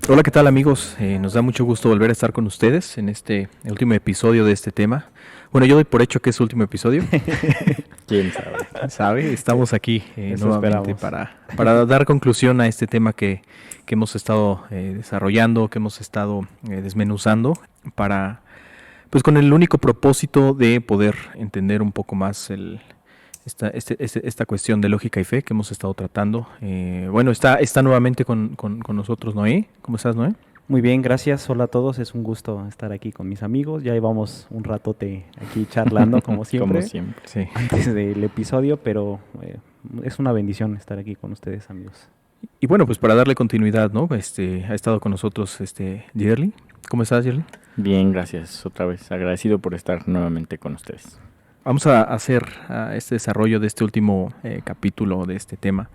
Hola, ¿qué tal amigos? Nos da mucho gusto volver a estar con ustedes en este último episodio de este tema. Bueno, yo doy por hecho que es su último episodio. ¿Quién sabe? ¿Quién sabe? Estamos aquí Eso nuevamente esperamos. para dar conclusión a este tema que hemos estado desarrollando, que hemos estado desmenuzando, para, pues con el único propósito de poder entender un poco más esta cuestión de lógica y fe que hemos estado tratando. Bueno, está nuevamente con nosotros Noé. ¿Cómo estás, Noé? Muy bien, gracias. Hola a todos. Es un gusto estar aquí con mis amigos. Ya llevamos un ratote aquí charlando, como siempre, Como siempre. Sí. antes del episodio, pero es una bendición estar aquí con ustedes, amigos. Y bueno, pues para darle continuidad, ¿no? Ha estado con nosotros Yerli. ¿Cómo estás, Yerli? Bien, gracias. Otra vez agradecido por estar nuevamente con ustedes. Vamos a hacer este desarrollo de este último capítulo de este tema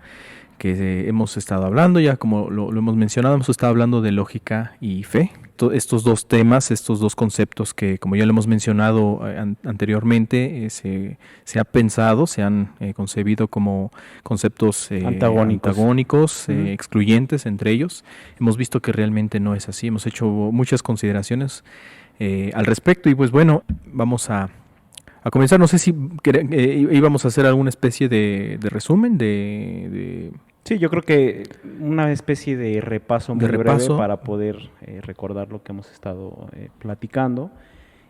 que hemos estado hablando, ya como lo hemos mencionado, hemos estado hablando de lógica y fe. Estos dos temas, estos dos conceptos que, como ya lo hemos mencionado anteriormente, se ha pensado, se han concebido como conceptos antagónicos, excluyentes entre ellos. Hemos visto que realmente no es así, hemos hecho muchas consideraciones al respecto y pues bueno, vamos a comenzar. No sé si íbamos a hacer alguna especie de resumen Sí, yo creo que una especie de repaso muy breve para poder recordar lo que hemos estado platicando.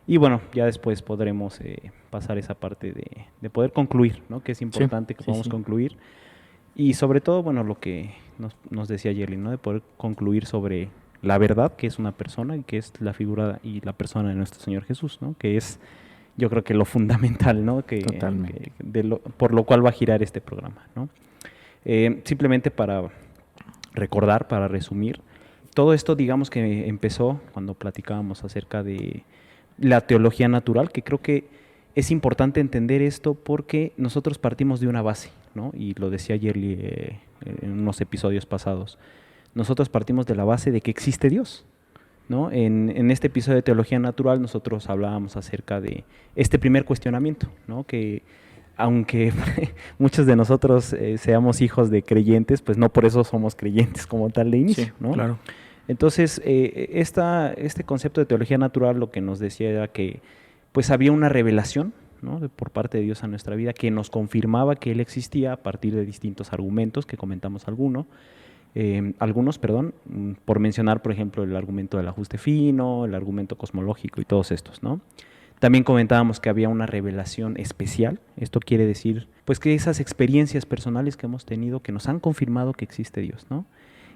Y bueno, ya después podremos pasar esa parte de poder concluir, ¿no? Que es importante que podamos concluir. Y sobre todo, bueno, lo que nos decía Yerly, ¿no? De poder concluir sobre la verdad, que es una persona y que es la figura y la persona de nuestro Señor Jesús, ¿no? Que es, yo creo que lo fundamental, ¿no? Por lo cual va a girar este programa, ¿no? Simplemente para recordar, para resumir, todo esto digamos que empezó cuando platicábamos acerca de la teología natural, que creo que es importante entender esto porque nosotros partimos de una base, ¿no? Y lo decía Yerly en unos episodios pasados. Nosotros partimos de la base de que existe Dios, ¿no? En este episodio de teología natural nosotros hablábamos acerca de este primer cuestionamiento, ¿no? Que aunque muchos de nosotros seamos hijos de creyentes, pues no por eso somos creyentes como tal de inicio, sí, ¿no? Claro. Entonces, este concepto de teología natural lo que nos decía era que pues había una revelación, ¿no? Por parte de Dios a nuestra vida que nos confirmaba que Él existía a partir de distintos argumentos que comentamos algunos, por mencionar, por ejemplo, el argumento del ajuste fino, el argumento cosmológico y todos estos, ¿no? También comentábamos que había una revelación especial. Esto quiere decir, pues, que esas experiencias personales que hemos tenido que nos han confirmado que existe Dios, ¿no?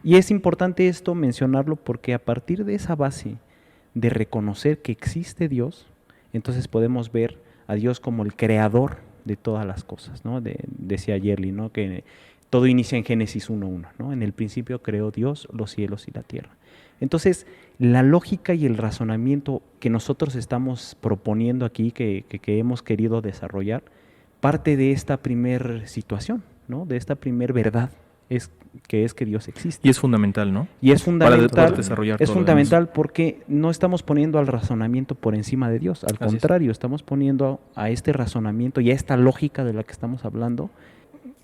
Y es importante esto mencionarlo porque a partir de esa base de reconocer que existe Dios, entonces podemos ver a Dios como el creador de todas las cosas, ¿no? Decía Yerly, ¿no? Que todo inicia en Génesis 1:1, ¿no? En el principio creó Dios los cielos y la tierra. Entonces, la lógica y el razonamiento que nosotros estamos proponiendo aquí, que hemos querido desarrollar, parte de esta primer situación, ¿no? De esta primer verdad, que Dios existe. Y es fundamental, ¿no? Y es fundamental, para desarrollar es todo fundamental porque no estamos poniendo al razonamiento por encima de Dios, al contrario, estamos poniendo a este razonamiento y a esta lógica de la que estamos hablando,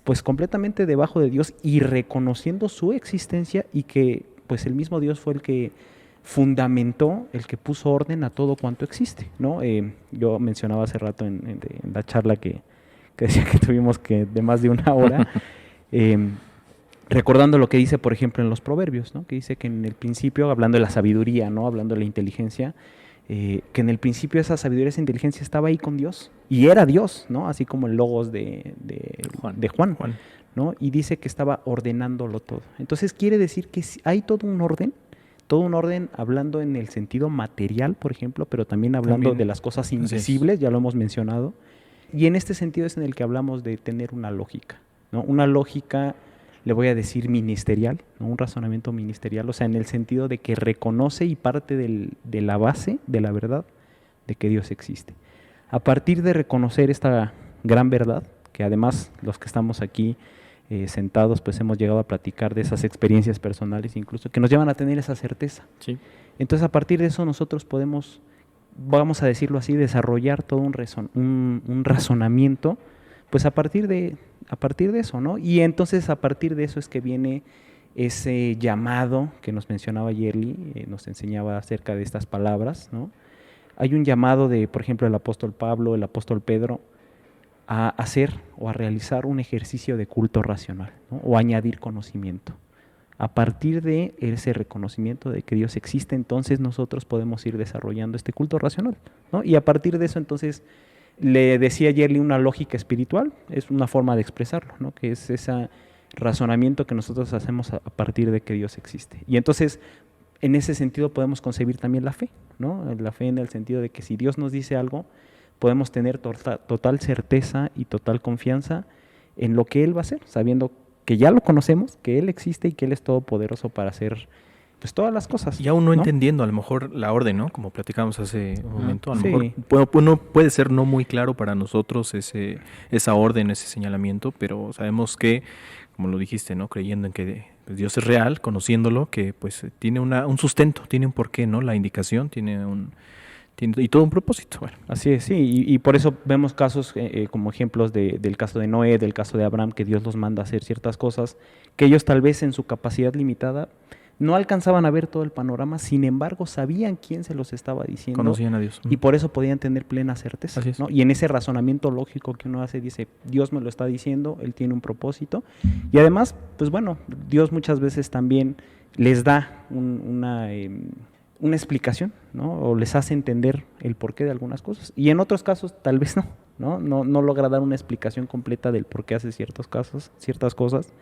pues completamente debajo de Dios y reconociendo su existencia y que pues el mismo Dios fue el que fundamentó, el que puso orden a todo cuanto existe, ¿no? Yo mencionaba hace rato en la charla que decía que tuvimos de más de una hora, recordando lo que dice, por ejemplo, en los Proverbios, ¿no? Que dice que en el principio, hablando de la sabiduría, ¿no? Hablando de la inteligencia, que en el principio esa sabiduría, esa inteligencia estaba ahí con Dios y era Dios, ¿no? Así como el logos de Juan, ¿no? Y dice que estaba ordenándolo todo. Entonces quiere decir que hay todo un orden hablando en el sentido material, por ejemplo, pero también hablando de las cosas invisibles, ya lo hemos mencionado. Y en este sentido es en el que hablamos de tener una lógica, ¿no? Una lógica, le voy a decir ministerial, ¿no? Un razonamiento ministerial, o sea, en el sentido de que reconoce y parte de la base de la verdad de que Dios existe. A partir de reconocer esta gran verdad, que además los que estamos aquí sentados, pues hemos llegado a platicar de esas experiencias personales incluso, que nos llevan a tener esa certeza. Sí. Entonces, a partir de eso nosotros podemos, vamos a decirlo así, desarrollar todo un razonamiento, pues a partir de eso, ¿no? Y entonces a partir de eso es que viene ese llamado que nos mencionaba Yerli, nos enseñaba acerca de estas palabras, ¿no? Hay un llamado de, por ejemplo, el apóstol Pablo, el apóstol Pedro, a hacer o a realizar un ejercicio de culto racional, ¿no? O añadir conocimiento. A partir de ese reconocimiento de que Dios existe, entonces nosotros podemos ir desarrollando este culto racional, ¿no? Y a partir de eso, entonces, le decía Yerli una lógica espiritual, es una forma de expresarlo, ¿no? Que es ese razonamiento que nosotros hacemos a partir de que Dios existe. Y entonces, en ese sentido podemos concebir también la fe, ¿no? La fe en el sentido de que si Dios nos dice algo, podemos tener total certeza y total confianza en lo que Él va a hacer, sabiendo que ya lo conocemos, que Él existe y que Él es todopoderoso para hacer pues todas las cosas. Y aún no entendiendo a lo mejor la orden, ¿no? Como platicábamos hace un momento, a lo mejor puede ser no muy claro para nosotros esa orden, ese señalamiento, pero sabemos que, como lo dijiste, ¿no? Creyendo en que Dios es real, conociéndolo, que pues tiene un sustento, tiene un porqué, ¿no? La indicación tiene y todo un propósito. Bueno. Así es, sí, y por eso vemos casos como ejemplos del caso de Noé, del caso de Abraham, que Dios los manda a hacer ciertas cosas, que ellos tal vez en su capacidad limitada no alcanzaban a ver todo el panorama, sin embargo sabían quién se los estaba diciendo. Conocían a Dios. Y por eso podían tener plena certeza, ¿no? Y en ese razonamiento lógico que uno hace, dice, Dios me lo está diciendo, Él tiene un propósito. Y además, pues bueno, Dios muchas veces también les da una explicación, ¿no? O les hace entender el porqué de algunas cosas. Y en otros casos tal vez no logra dar una explicación completa del por qué hace ciertas cosas.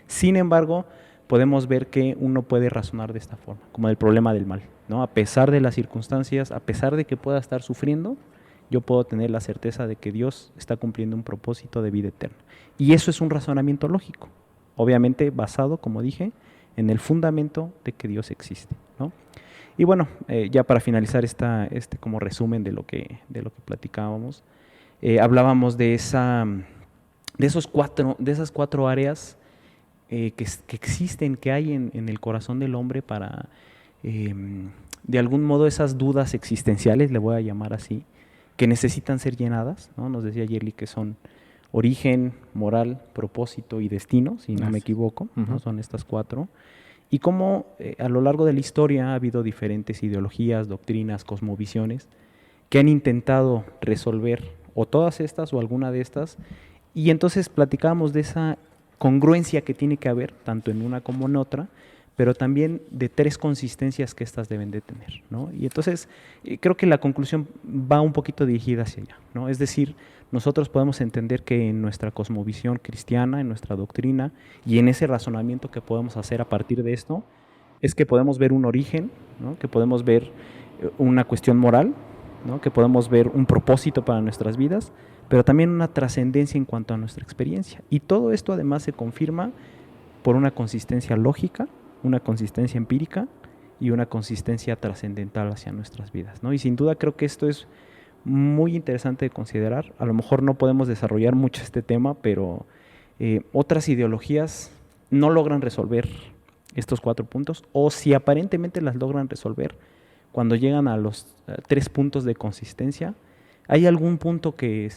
Sin embargo, podemos ver que uno puede razonar de esta forma, como el problema del mal, ¿no? A pesar de las circunstancias, a pesar de que pueda estar sufriendo, yo puedo tener la certeza de que Dios está cumpliendo un propósito de vida eterna. Y eso es un razonamiento lógico, obviamente basado, como dije, en el fundamento de que Dios existe, ¿no? Y bueno, ya para finalizar como resumen de lo que platicábamos, hablábamos de esas cuatro áreas que existen, que hay en el corazón del hombre para, de algún modo, esas dudas existenciales, le voy a llamar así, que necesitan ser llenadas, ¿no? Nos decía Yerli que son origen, moral, propósito y destino, si no me equivoco, ¿no? Son estas cuatro. Y cómo a lo largo de la historia ha habido diferentes ideologías, doctrinas, cosmovisiones que han intentado resolver o todas estas o alguna de estas. Y entonces platicábamos de esa congruencia que tiene que haber, tanto en una como en otra, pero también de tres consistencias que éstas deben de tener, ¿no? Y entonces creo que la conclusión va un poquito dirigida hacia allá, ¿no? Es decir, nosotros podemos entender que en nuestra cosmovisión cristiana, en nuestra doctrina y en ese razonamiento que podemos hacer a partir de esto, es que podemos ver un origen, ¿no? Que podemos ver una cuestión moral, ¿no? Que podemos ver un propósito para nuestras vidas, pero también una trascendencia en cuanto a nuestra experiencia. Y todo esto además se confirma por una consistencia lógica, una consistencia empírica y una consistencia trascendental hacia nuestras vidas, ¿no? Y sin duda creo que esto es muy interesante de considerar. A lo mejor no podemos desarrollar mucho este tema, pero otras ideologías no logran resolver estos 4 puntos, o si aparentemente las logran resolver, cuando llegan a los 3 puntos de consistencia, hay algún punto que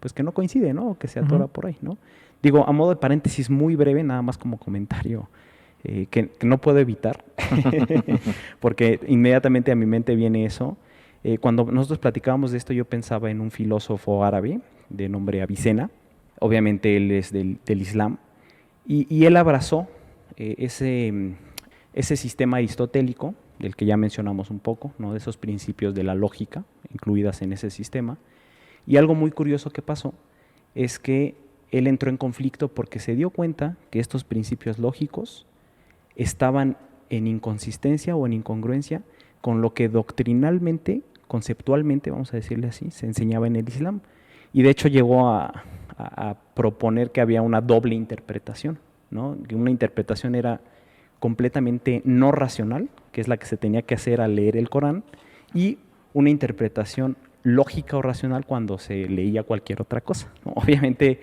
pues que no coincide, ¿no? O que se atora por ahí, ¿no? Digo, a modo de paréntesis muy breve, nada más como comentario, que no puedo evitar, porque inmediatamente a mi mente viene eso. Cuando nosotros platicábamos de esto, yo pensaba en un filósofo árabe de nombre Avicena. Obviamente él es del Islam, y él abrazó ese sistema aristotélico, del que ya mencionamos un poco, ¿no? De esos principios de la lógica incluidas en ese sistema. Y algo muy curioso que pasó es que él entró en conflicto porque se dio cuenta que estos principios lógicos estaban en inconsistencia o en incongruencia con lo que doctrinalmente, conceptualmente, vamos a decirle así, se enseñaba en el Islam. Y de hecho llegó a proponer que había una doble interpretación, ¿no? Que una interpretación era completamente no racional, que es la que se tenía que hacer al leer el Corán, y una interpretación lógica o racional cuando se leía cualquier otra cosa, ¿no? Obviamente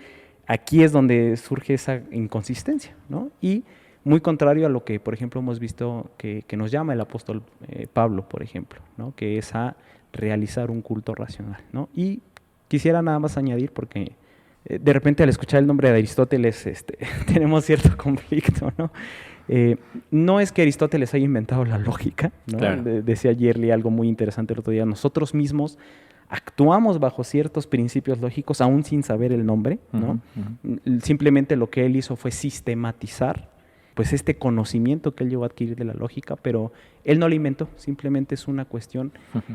aquí es donde surge esa inconsistencia, ¿no? Y muy contrario a lo que, por ejemplo, hemos visto que nos llama el apóstol Pablo, por ejemplo, ¿no? Que es a realizar un culto racional, ¿no? Y quisiera nada más añadir, porque de repente al escuchar el nombre de Aristóteles tenemos cierto conflicto, ¿no? No es que Aristóteles haya inventado la lógica, ¿no? Claro. Decía Yerli algo muy interesante el otro día. Nosotros mismos actuamos bajo ciertos principios lógicos aún sin saber el nombre, ¿no? Simplemente lo que él hizo fue sistematizar pues este conocimiento que él llegó a adquirir de la lógica, pero él no lo inventó, simplemente es una cuestión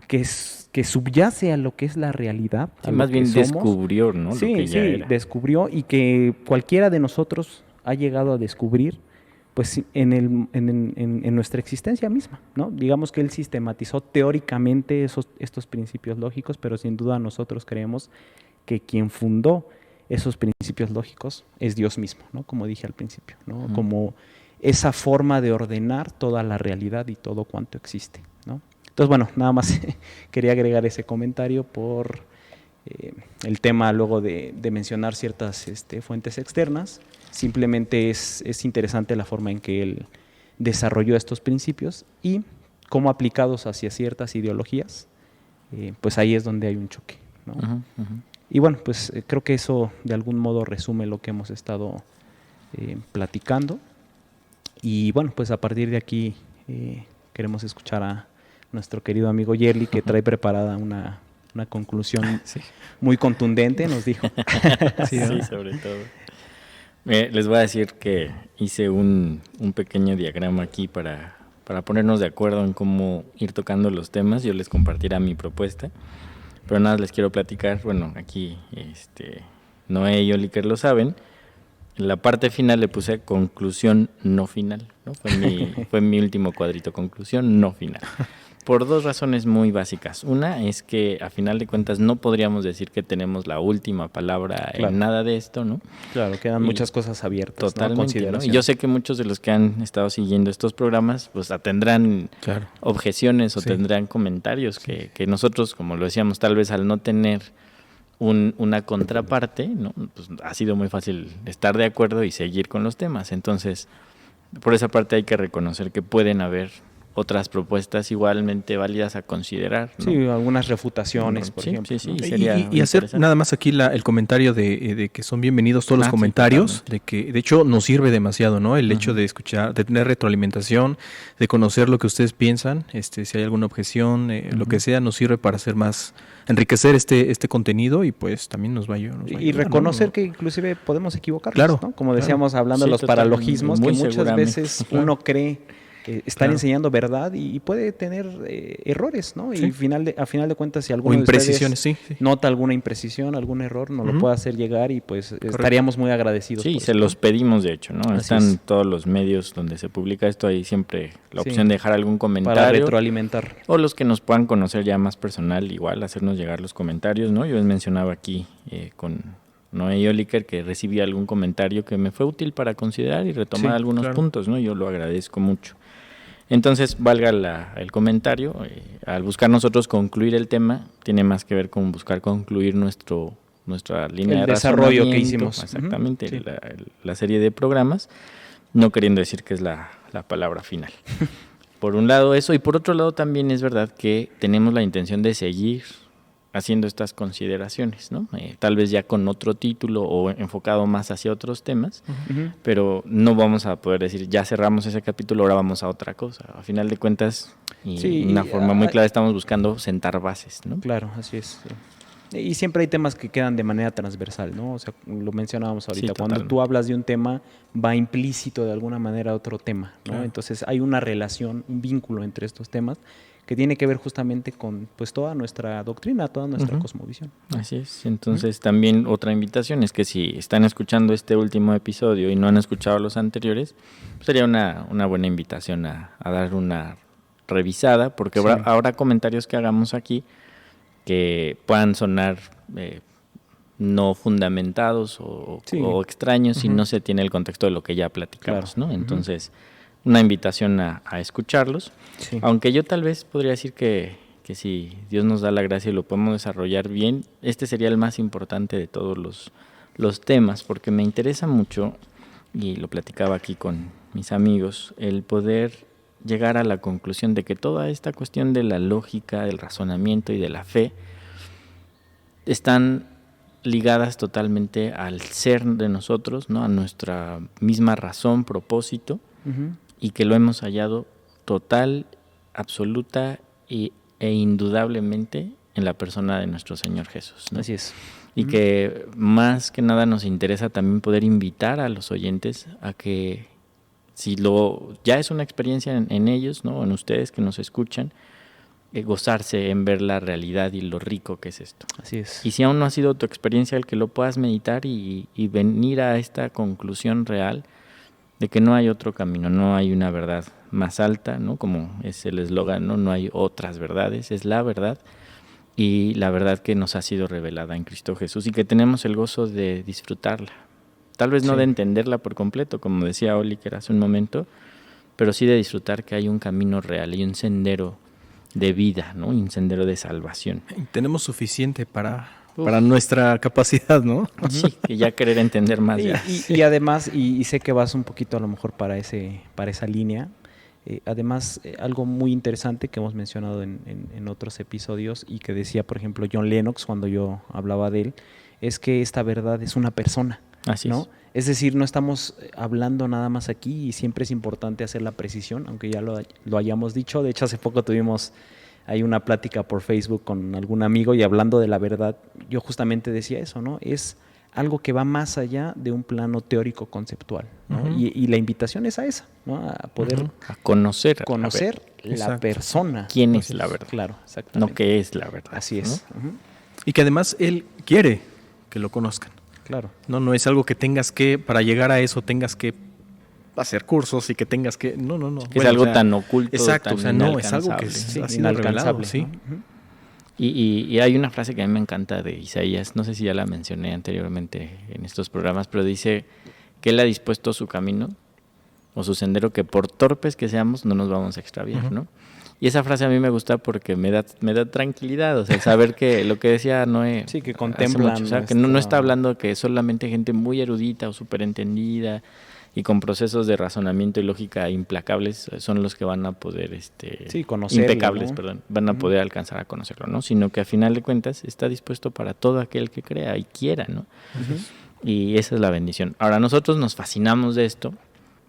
que subyace a lo que es la realidad. Sí, más bien descubrió, ¿no? Sí, lo que ya era. descubrió, y que cualquiera de nosotros ha llegado a descubrir pues en nuestra existencia misma, ¿no? Digamos que él sistematizó teóricamente estos principios lógicos, pero sin duda nosotros creemos que quien fundó esos principios lógicos es Dios mismo, ¿no? Como dije al principio, ¿no? Como esa forma de ordenar toda la realidad y todo cuanto existe, ¿no? Entonces, bueno, nada más quería agregar ese comentario por el tema luego de mencionar ciertas fuentes externas. Simplemente es interesante la forma en que él desarrolló estos principios y cómo aplicados hacia ciertas ideologías, pues ahí es donde hay un choque, ¿no? Y bueno, pues creo que eso de algún modo resume lo que hemos estado platicando. Y bueno, pues a partir de aquí queremos escuchar a nuestro querido amigo Yerli, que trae preparada una conclusión muy contundente, nos dijo. Sí, sobre todo. Les voy a decir que hice un pequeño diagrama aquí para ponernos de acuerdo en cómo ir tocando los temas. Yo les compartiré mi propuesta. Pero nada, les quiero platicar, bueno, aquí Noé y Oliker lo saben, en la parte final le puse conclusión no final, ¿no? Fue mi último cuadrito, conclusión no final, por dos razones muy básicas. Una es que a final de cuentas no podríamos decir que tenemos la última palabra en nada de esto, ¿no? Claro, quedan muchas cosas abiertas, totalmente, ¿no? Y yo sé que muchos de los que han estado siguiendo estos programas pues tendrán objeciones o tendrán comentarios que nosotros, como lo decíamos, tal vez al no tener una contraparte, ¿no? Pues ha sido muy fácil estar de acuerdo y seguir con los temas. Entonces, por esa parte hay que reconocer que pueden haber otras propuestas igualmente válidas a considerar, ¿no? Sí, algunas refutaciones, por ejemplo. Sí, ¿no? Y hacer nada más aquí el comentario de que son bienvenidos todos los comentarios, de que de hecho nos sirve demasiado, ¿no? El hecho de escuchar, de tener retroalimentación, de conocer lo que ustedes piensan, si hay alguna objeción, lo que sea, nos sirve para hacer más, enriquecer este contenido y pues también nos va a ayudar. Y reconocer que inclusive podemos equivocarnos, claro, ¿no? Como decíamos hablando de los paralogismos, que muchas veces uno cree estar enseñando verdad y puede tener errores, ¿no? Y a final de cuentas, si alguno de ustedes nota alguna imprecisión, algún error, nos lo puede hacer llegar y pues estaríamos muy agradecidos. Sí, se los pedimos de hecho, ¿no? Están todos los medios donde se publica esto, hay siempre la opción de dejar algún comentario. Para retroalimentar. O los que nos puedan conocer ya más personal, igual, hacernos llegar los comentarios, ¿no? Yo les mencionaba aquí con Noé y Oliker que recibí algún comentario que me fue útil para considerar y retomar algunos puntos, ¿no? Yo lo agradezco mucho. Entonces, valga el comentario, al buscar nosotros concluir el tema, tiene más que ver con buscar concluir nuestra línea de desarrollo que hicimos. Exactamente, la serie de programas, no queriendo decir que es la palabra final. Por un lado eso, y por otro lado también es verdad que tenemos la intención de seguir haciendo estas consideraciones, ¿no? Tal vez ya con otro título o enfocado más hacia otros temas, pero no vamos a poder decir, ya cerramos ese capítulo, ahora vamos a otra cosa. A final de cuentas, de una forma muy clara, estamos buscando sentar bases, ¿no? Claro, así es. Y siempre hay temas que quedan de manera transversal, ¿no? O sea, lo mencionábamos ahorita, cuando tú hablas de un tema, va implícito de alguna manera a otro tema, ¿no? Claro. Entonces hay una relación, un vínculo entre estos temas que tiene que ver justamente con pues toda nuestra doctrina, toda nuestra cosmovisión. Así es. Entonces también otra invitación es que si están escuchando este último episodio y no han escuchado los anteriores, pues sería una buena invitación a dar una revisada, porque habrá comentarios que hagamos aquí que puedan sonar no fundamentados o extraños si no se tiene el contexto de lo que ya platicamos, ¿no? Entonces, una invitación a escucharlos, aunque yo tal vez podría decir que si Dios nos da la gracia y lo podemos desarrollar bien, este sería el más importante de todos los temas, porque me interesa mucho, y lo platicaba aquí con mis amigos, el poder llegar a la conclusión de que toda esta cuestión de la lógica, del razonamiento y de la fe están ligadas totalmente al ser de nosotros, ¿no? A nuestra misma razón, propósito, y que lo hemos hallado total, absoluta e indudablemente en la persona de nuestro Señor Jesús, ¿no? Así es. Y que más que nada nos interesa también poder invitar a los oyentes a que si ya es una experiencia en ellos, ¿no? En ustedes que nos escuchan, gozarse en ver la realidad y lo rico que es esto. Así es. Y si aún no ha sido tu experiencia, el que lo puedas meditar y venir a esta conclusión real de que no hay otro camino, no hay una verdad más alta, ¿no? Como es el eslogan, ¿no? No hay otras verdades, es la verdad. Y la verdad que nos ha sido revelada en Cristo Jesús y que tenemos el gozo de disfrutarla. Tal vez no de entenderla por completo, como decía Oliker hace un momento, pero sí de disfrutar que hay un camino real y un sendero de vida, ¿no? Y un sendero de salvación. Y tenemos suficiente para nuestra capacidad, ¿no? Sí, y ya querer entender más. Y además, y sé que vas un poquito a lo mejor para esa línea. Además, algo muy interesante que hemos mencionado en otros episodios y que decía, por ejemplo, John Lennox cuando yo hablaba de él, es que esta verdad es una persona. Así ¿no? Es decir, no estamos hablando nada más aquí y siempre es importante hacer la precisión, aunque ya lo hayamos dicho. De hecho, hace poco tuvimos ahí una plática por Facebook con algún amigo y hablando de la verdad, yo justamente decía eso, ¿no? Es algo que va más allá de un plano teórico conceptual, ¿no? Uh-huh. Y la invitación es a esa, ¿no? A poder a conocer la persona. ¿Quién es la verdad? Claro, exactamente. No qué es la verdad. Así es. ¿no? Uh-huh. Y que además él quiere que lo conozcan. Claro. No es algo que tengas que, para llegar a eso, tengas que hacer cursos y que tengas que... No. Es algo tan oculto, exacto, tan no, es algo que ha sido inalcanzable. Sí. Uh-huh. Y hay una frase que a mí me encanta de Isaías, no sé si ya la mencioné anteriormente en estos programas, pero dice que él ha dispuesto su camino o su sendero, que por torpes que seamos no nos vamos a extraviar, ¿no? Y esa frase a mí me gusta porque me da tranquilidad, o sea, saber que lo que decía Noé... Sí, que contemplan... o sea, que no está hablando que solamente gente muy erudita o súper entendida y con procesos de razonamiento y lógica implacables son los que van a poder, conocerlo, impecables, ¿no? perdón, van a poder alcanzar a conocerlo, ¿no? Sino que a final de cuentas está dispuesto para todo aquel que crea y quiera, ¿no? Uh-huh. Y esa es la bendición. Ahora, nosotros nos fascinamos de esto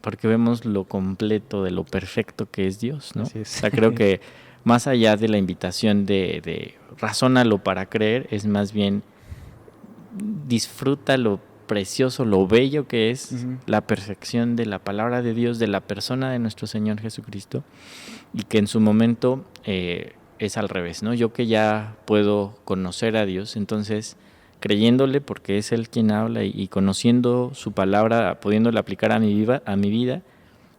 porque vemos lo completo de lo perfecto que es Dios, ¿no? Así es. O sea, creo que más allá de la invitación de razónalo para creer, es más bien disfruta lo precioso, lo bello que es la perfección de la palabra de Dios, de la persona de nuestro Señor Jesucristo, y que en su momento es al revés, ¿no? Yo que ya puedo conocer a Dios, entonces creyéndole porque es Él quien habla y conociendo su palabra, pudiéndola aplicar a mi vida,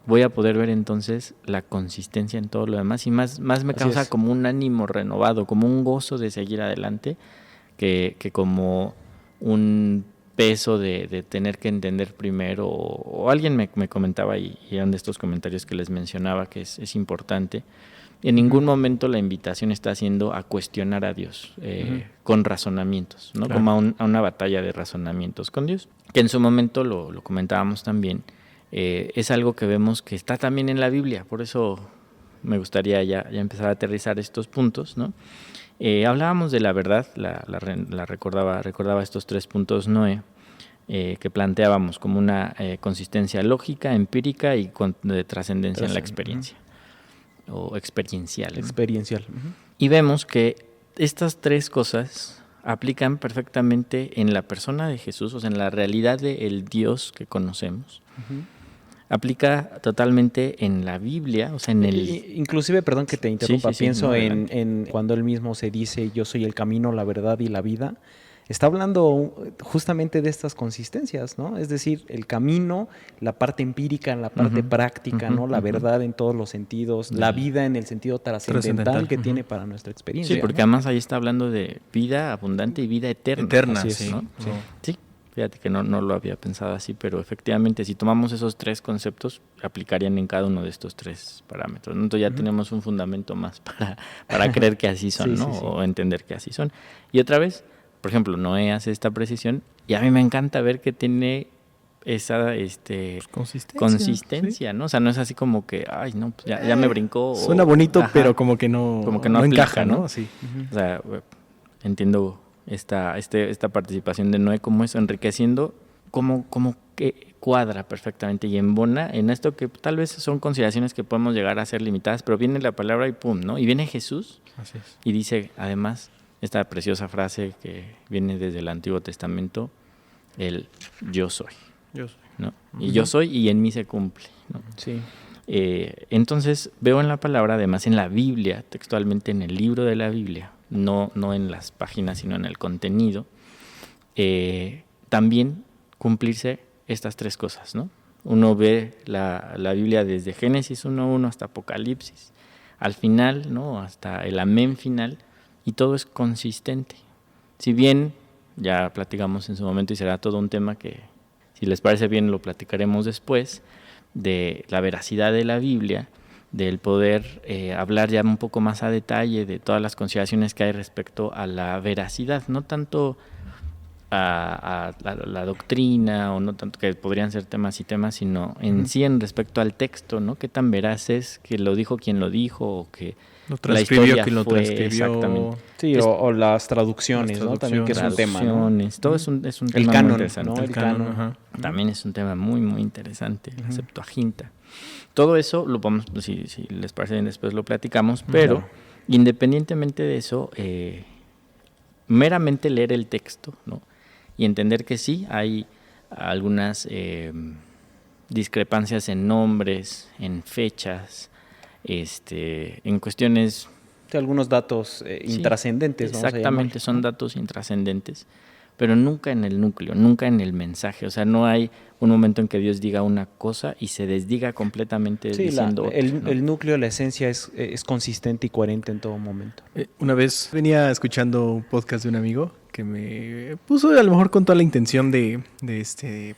voy a poder ver entonces la consistencia en todo lo demás y más me causa como un ánimo renovado, como un gozo de seguir adelante, que como un peso de tener que entender primero, o alguien me comentaba, y eran de estos comentarios que les mencionaba, que es importante. En ningún momento la invitación está haciendo a cuestionar a Dios con razonamientos, ¿no? Claro. Como a una batalla de razonamientos con Dios, que en su momento lo comentábamos también, es algo que vemos que está también en la Biblia, por eso me gustaría ya empezar a aterrizar estos puntos, ¿no? Hablábamos de la verdad, la recordaba estos 3 puntos Noé, que planteábamos como una consistencia lógica, empírica y de trascendencia en la experiencia, o experiencial, ¿no? Experiencial. Y vemos que estas 3 cosas aplican perfectamente en la persona de Jesús, o sea, en la realidad del Dios que conocemos. Aplica totalmente en la Biblia, o sea, en el... Inclusive, perdón que te interrumpa, pienso no, en cuando él mismo se dice, yo soy el camino, la verdad y la vida. Está hablando justamente de estas consistencias, ¿no? Es decir, el camino, la parte empírica, la parte práctica, ¿no? La verdad en todos los sentidos, la vida en el sentido trascendental que tiene para nuestra experiencia. Sí, porque ¿no? además ahí está hablando de vida abundante y vida eterna. Así es, sí, ¿no? Sí. Fíjate que no lo había pensado así, pero efectivamente si tomamos esos 3 conceptos, aplicarían en cada uno de estos 3 parámetros, ¿no? Entonces ya tenemos un fundamento más para creer que así son, ¿no? O entender que así son. Y otra vez, por ejemplo, Noé hace esta precisión y a mí me encanta ver que tiene esa consistencia, ¿no? O sea, no es así como que, ay, no, pues ya me brincó. Suena bonito, pero como que no aplica, encaja, ¿no? Así. O sea, entiendo esta participación de Noé como eso, enriqueciendo como que cuadra perfectamente y embona en esto que tal vez son consideraciones que podemos llegar a ser limitadas, pero viene la palabra y pum, ¿no? Y viene Jesús. Así es. Y dice, además, esta preciosa frase que viene desde el Antiguo Testamento, el yo soy. Yo soy. ¿No? Y yo soy y en mí se cumple, ¿no? Sí. Entonces veo en la palabra, además en la Biblia, textualmente en el libro de la Biblia, no en las páginas, sino en el contenido, también cumplirse estas tres cosas, ¿no? Uno ve la Biblia desde Génesis 1:1 hasta Apocalipsis, al final, ¿no? Hasta el amén final, y todo es consistente. Si bien ya platicamos en su momento y será todo un tema que, si les parece bien, lo platicaremos después, de la veracidad de la Biblia, del poder hablar ya un poco más a detalle de todas las consideraciones que hay respecto a la veracidad, no tanto a la doctrina, o no tanto que podrían ser temas y temas, sino en sí en respecto al texto, ¿no? Qué tan veraz es, que lo dijo quien lo dijo, o que lo transcribió la historia quien lo fue, transcribió. Exactamente. Sí, o las traducciones, ¿no? También, que es un tema, ¿no? Todo es un El tema canon, muy interesante. ¿no? El canon. Ajá. También es un tema muy, muy interesante, la Septuaginta. Todo eso lo vamos, si les parece bien, después lo platicamos, pero independientemente de eso, meramente leer el texto, ¿no? Y entender que sí, hay algunas discrepancias en nombres, en fechas, en cuestiones... Algunos datos intrascendentes. Exactamente, son datos intrascendentes, pero nunca en el núcleo, nunca en el mensaje. O sea, no hay un momento en que Dios diga una cosa y se desdiga completamente diciendo otra, ¿no? El núcleo, la esencia es consistente y coherente en todo momento. Una vez venía escuchando un podcast de un amigo que me puso, a lo mejor con toda la intención de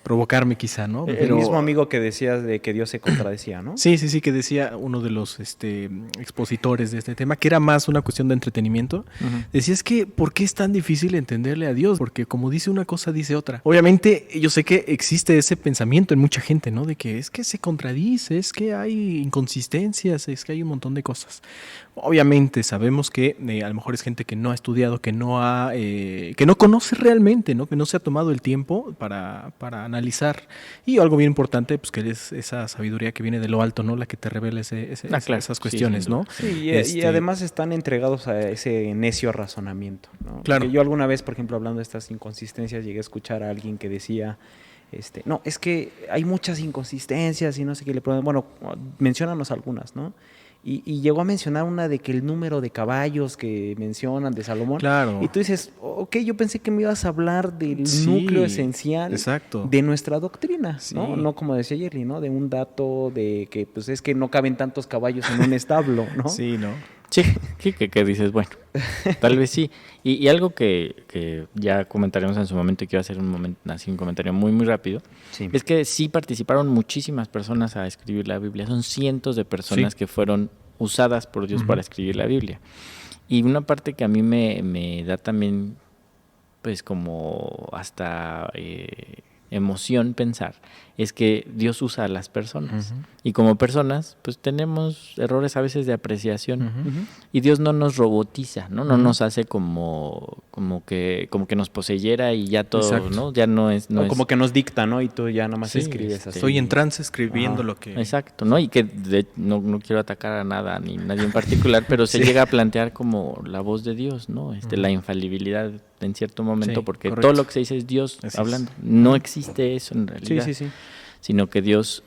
provocarme quizá, ¿no? El mismo amigo que decías de que Dios se contradecía, ¿no? Sí, que decía uno de los expositores de este tema, que era más una cuestión de entretenimiento. Decía, es que, ¿por qué es tan difícil entenderle a Dios? Porque como dice una cosa, dice otra. Obviamente, yo sé que existe ese pensamiento en mucha gente, ¿no? De que es que se contradice, es que hay inconsistencias, es que hay un montón de cosas. Obviamente sabemos que a lo mejor es gente que no ha estudiado, que no conoce realmente, ¿no? Que no se ha tomado el tiempo para analizar. Y algo bien importante, pues que es esa sabiduría que viene de lo alto, ¿no? La que te revela esas cuestiones, ¿no? Sí, y además están entregados a ese necio razonamiento, ¿no? Claro. Porque yo alguna vez, por ejemplo, hablando de estas inconsistencias, llegué a escuchar a alguien que decía, no, es que hay muchas inconsistencias y no sé qué le preguntan. Bueno, menciónanos algunas, ¿no? Y llegó a mencionar una de que el número de caballos que mencionan de Salomón. Claro. Y tú dices, ok, yo pensé que me ibas a hablar del núcleo esencial de nuestra doctrina, ¿no? No como decía Jerry, ¿no? De un dato de que, pues, es que no caben tantos caballos en un establo, ¿no? Sí, ¿no? Sí, que dices, bueno, tal vez sí. Y algo que ya comentaremos en su momento, y quiero hacer un comentario muy, muy rápido, es que sí participaron muchísimas personas a escribir la Biblia. Son cientos de personas que fueron usadas por Dios para escribir la Biblia. Y una parte que a mí me da también, pues, como hasta emoción pensar, es que Dios usa a las personas. Y como personas, pues tenemos errores a veces de apreciación. Y Dios no nos robotiza, ¿no? No nos hace como que nos poseyera y ya todo, ¿no? Ya no es... como que nos dicta, ¿no? Y tú ya nada más escribes así. Estoy en trance escribiendo lo que... Exacto, ¿no? Y que no quiero atacar a nada ni nadie en particular, pero se llega a plantear como la voz de Dios, ¿no? La infalibilidad en cierto momento, porque correcto. Todo lo que se dice es Dios hablando. No existe eso en realidad. Sino que Dios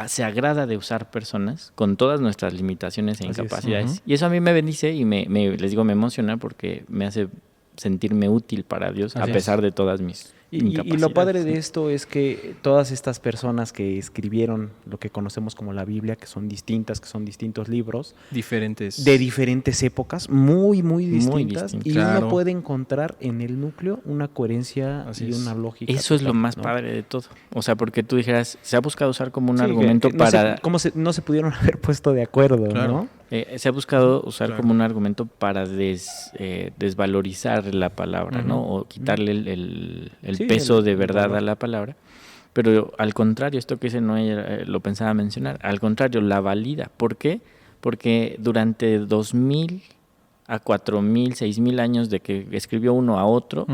se agrada de usar personas con todas nuestras limitaciones e incapacidades. Y eso a mí me bendice y les digo, me emociona porque me hace sentirme útil para Dios a pesar de todas mis incapacidades. Y lo padre de esto es que todas estas personas que escribieron lo que conocemos como la Biblia, que son distintas, que son distintos libros, de diferentes épocas, muy, muy distintas, y uno puede encontrar en el núcleo una coherencia y una lógica. Eso es lo más padre de todo. O sea, porque tú dijeras, se ha buscado usar como un argumento para... no se pudieron haber puesto de acuerdo, ¿no? Se ha buscado usar como un argumento para desvalorizar la palabra, ¿no? O quitarle el peso de verdad a la palabra. Pero al contrario, esto que Noé lo pensaba mencionar, al contrario, la valida. ¿Por qué? Porque durante 2000 a 4000, 6000 años de que escribió uno a otro,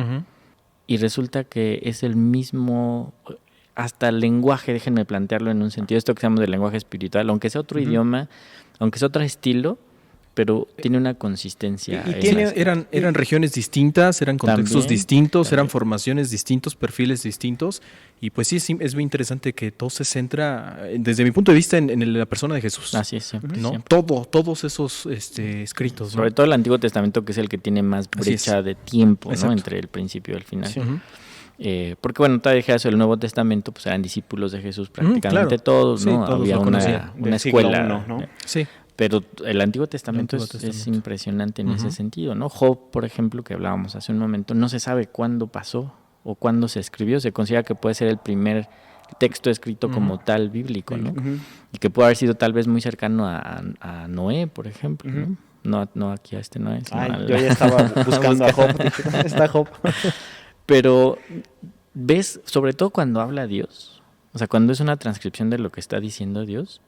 y resulta que es el mismo, hasta el lenguaje, déjenme plantearlo en un sentido, esto que llamamos del lenguaje espiritual, aunque sea otro idioma, aunque sea otro estilo, pero tiene una consistencia. Eran regiones distintas, eran contextos distintos, eran formaciones distintos, perfiles distintos. Y pues sí, es muy interesante que todo se centra, desde mi punto de vista, en la persona de Jesús. Así es, siempre. ¿No? Siempre. Todos esos escritos. Sobre todo el Antiguo Testamento, que es el que tiene más brecha de tiempo, ¿no? Entre el principio y el final. Sí. Porque bueno, todavía eso, el Nuevo Testamento, pues eran discípulos de Jesús prácticamente todos, ¿no? Todos había una escuela, ¿no? Sí. Pero el Antiguo Testamento es impresionante en ese sentido, ¿no? Job, por ejemplo, que hablábamos hace un momento, no se sabe cuándo pasó o cuándo se escribió. Se considera que puede ser el primer texto escrito como tal bíblico, ¿no? Y que puede haber sido tal vez muy cercano a Noé, por ejemplo, ¿no? No aquí a este Noé. Yo ya estaba buscando a Job. Está Job. Pero ves, sobre todo cuando habla Dios, o sea, cuando es una transcripción de lo que está diciendo Dios,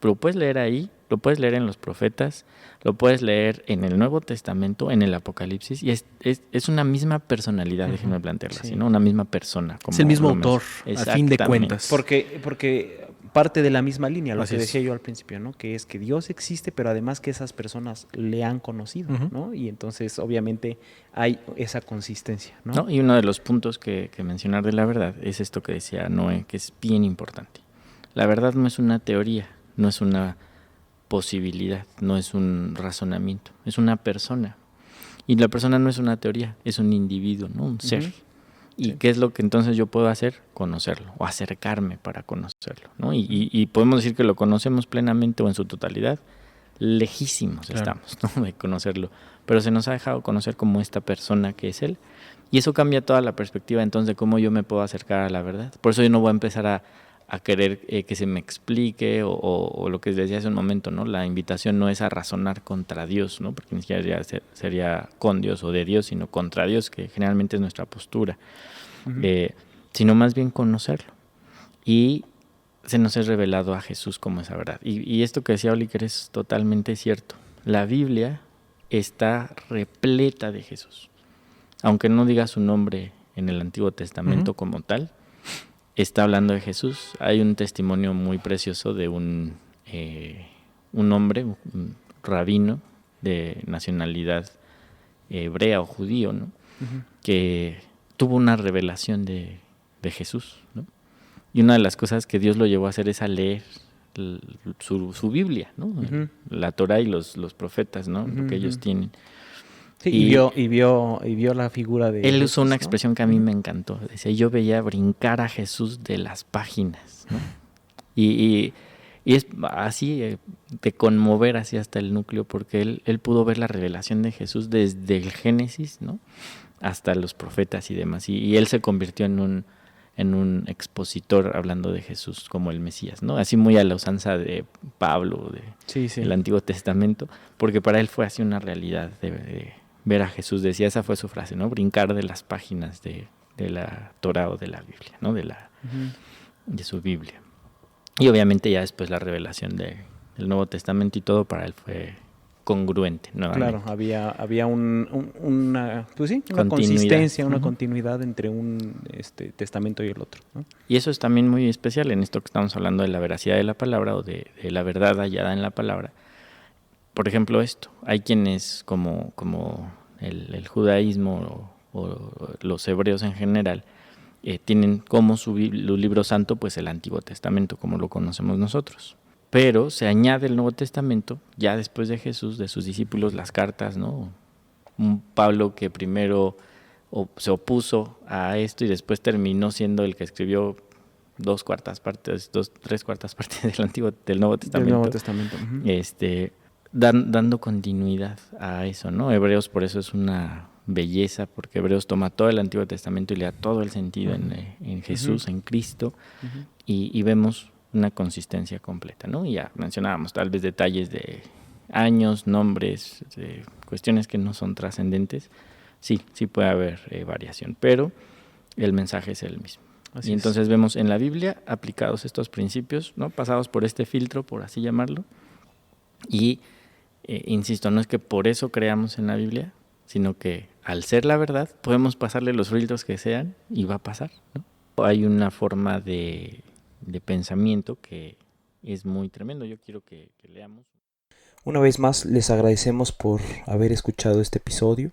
lo puedes leer ahí, lo puedes leer en los profetas, lo puedes leer en el Nuevo Testamento, en el Apocalipsis, y es una misma personalidad, déjenme plantearla así, ¿no? Una misma persona. Es el mismo autor, a fin de cuentas. Porque parte de la misma línea, lo que decía yo al principio, ¿no? Que es que Dios existe, pero además que esas personas le han conocido, ¿no? Y entonces, obviamente, hay esa consistencia, ¿no? Y uno de los puntos que mencionar de la verdad es esto que decía Noé, que es bien importante. La verdad no es una teoría, no es una posibilidad, no es un razonamiento, es una persona. Y la persona no es una teoría, es un individuo, ¿no? Un ser. ¿Y qué es lo que entonces yo puedo hacer? Conocerlo o acercarme para conocerlo, ¿no? Y podemos decir que lo conocemos plenamente o en su totalidad, lejísimos estamos, ¿no? De conocerlo, pero se nos ha dejado conocer como esta persona que es Él, y eso cambia toda la perspectiva entonces de cómo yo me puedo acercar a la verdad. Por eso yo no voy a empezar a querer que se me explique o lo que les decía hace un momento, ¿no? La invitación no es a razonar contra Dios, ¿no? Porque ni siquiera sería con Dios o de Dios, sino contra Dios, que generalmente es nuestra postura, sino más bien conocerlo. Y se nos es revelado a Jesús como esa verdad. Y esto que decía Oliker es totalmente cierto. La Biblia está repleta de Jesús. Aunque no diga su nombre en el Antiguo Testamento como tal, está hablando de Jesús. Hay un testimonio muy precioso de un hombre, un rabino de nacionalidad hebrea o judío, ¿no? Que tuvo una revelación de Jesús, ¿no? Y una de las cosas que Dios lo llevó a hacer es a leer su Biblia, ¿no? La Torá y los profetas, ¿no? Lo que ellos tienen. Sí, y vio la figura de Él Jesús, usó una expresión que a mí me encantó. Decía, yo veía brincar a Jesús de las páginas, ¿no? Y es así, de conmover así hasta el núcleo, porque él pudo ver la revelación de Jesús desde el Génesis, ¿no? Hasta los profetas y demás. Y él se convirtió en un expositor hablando de Jesús como el Mesías, ¿no? Así muy a la usanza de Pablo, del Antiguo Testamento, porque para él fue así una realidad de ver a Jesús. Decía, esa fue su frase, ¿no? Brincar de las páginas de la Torá o de la Biblia, ¿no? De su Biblia. Y obviamente ya después la revelación del Nuevo Testamento y todo para él fue congruente nuevamente. Claro, había una consistencia, una continuidad entre un testamento y el otro, ¿no? Y eso es también muy especial en esto que estamos hablando de la veracidad de la palabra o de la verdad hallada en la palabra. Por ejemplo, hay quienes como el judaísmo o los hebreos en general tienen como su libro santo pues el Antiguo Testamento como lo conocemos nosotros. Pero se añade el Nuevo Testamento, ya después de Jesús, de sus discípulos, las cartas, ¿no? Un Pablo que primero se opuso a esto y después terminó siendo el que escribió 3/4 partes del Nuevo Testamento. Del Nuevo Testamento. Dando continuidad a eso, ¿no? Hebreos por eso es una belleza, porque Hebreos toma todo el Antiguo Testamento y le da todo el sentido en Jesús, en Cristo, y vemos una consistencia completa, ¿no? Y ya mencionábamos tal vez detalles de años, nombres, de cuestiones que no son trascendentes. Sí puede haber variación, pero el mensaje es el mismo. Y entonces vemos en la Biblia aplicados estos principios, ¿no? Pasados por este filtro, por así llamarlo. Y insisto, no es que por eso creamos en la Biblia, sino que al ser la verdad, podemos pasarle los filtros que sean y va a pasar, ¿no? Hay una forma de pensamiento que es muy tremendo. Yo quiero que leamos. Una vez más, les agradecemos por haber escuchado este episodio.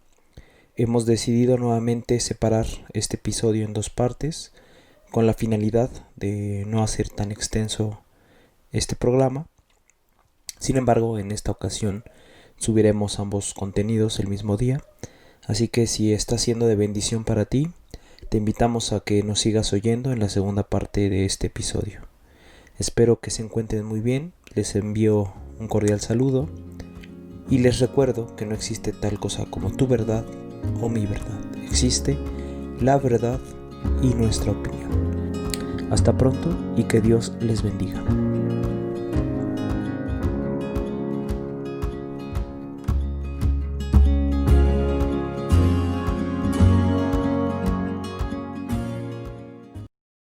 Hemos decidido nuevamente separar este episodio en 2 partes, con la finalidad de no hacer tan extenso este programa. Sin embargo, en esta ocasión subiremos ambos contenidos el mismo día, así que si está siendo de bendición para ti, te invitamos a que nos sigas oyendo en la segunda parte de este episodio. Espero que se encuentren muy bien, les envío un cordial saludo y les recuerdo que no existe tal cosa como tu verdad o mi verdad. Existe la verdad y nuestra opinión. Hasta pronto y que Dios les bendiga.